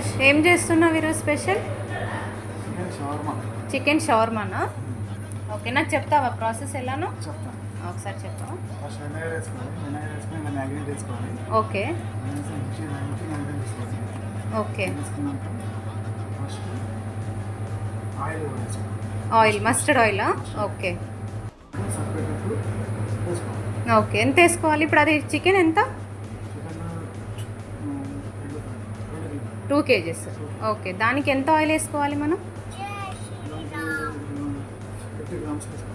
మనోజ్ ఏం చేస్తున్నావు ఈరోజు స్పెషల్? చికెన్ షవర్మానా? ఓకే, నాకు చెప్తావా ప్రాసెస్ ఎలానో? ఒకసారి చెప్తావా? Okay okay. ఆయిల్, మస్టర్డ్ ఆయిలా? Okay okay. ఎంత వేసుకోవాలి ఇప్పుడు? అది చికెన్ ఎంత? 2 kgs. ఓకే, దానికి ఎంత ఆయిల్ వేసుకోవాలి మనం?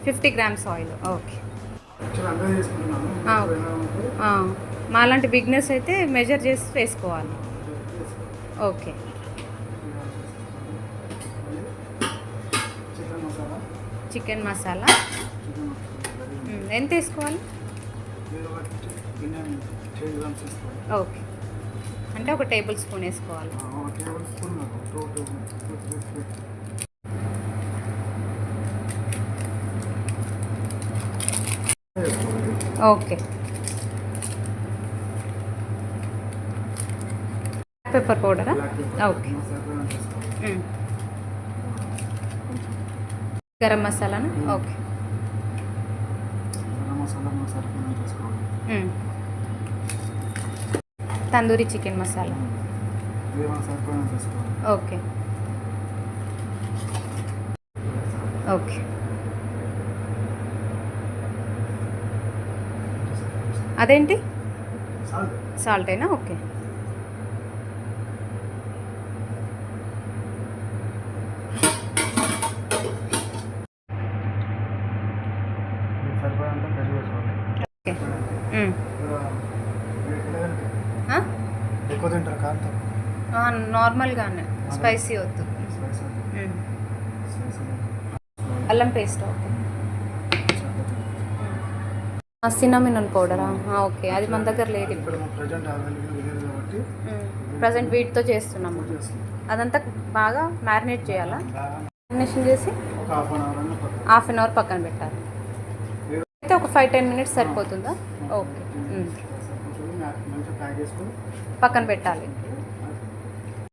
50 grams ఆయిల్. ఓకే. మాలాంటి బిగ్నెస్ అయితే మెజర్ చేసి వేసుకోవాలి. ఓకే. చికెన్ మసాలా ఎంత వేసుకోవాలి? ఓకే, అంటే ఒక టేబుల్ స్పూన్ వేసుకోవాలి. ఓకే. పెప్పర్ పౌడరా? ఓకే. గరం మసాలానా? Okay. Tandoori chicken masala. Okay okay. అదేంటి? సాల్ట్ అయినా? ఓకే. నార్మల్గానే, స్పైసీ వద్దు. అల్లం పేస్ట్. ఓకే. సిన్నమిన్ పౌడరా? ఓకే, అది మన దగ్గర లేదు ఇప్పుడు. ప్రజెంట్ వీటితో చేస్తున్నాము. అదంతా బాగా మ్యారినేట్ చేయాలా? మ్యారినేషన్ చేసి హాఫ్ అన్ అవర్ పక్కన పెట్టాలి. అయితే ఒక 5-10 minutes సరిపోతుందా? ఓకే, పక్కన పెట్టాలి.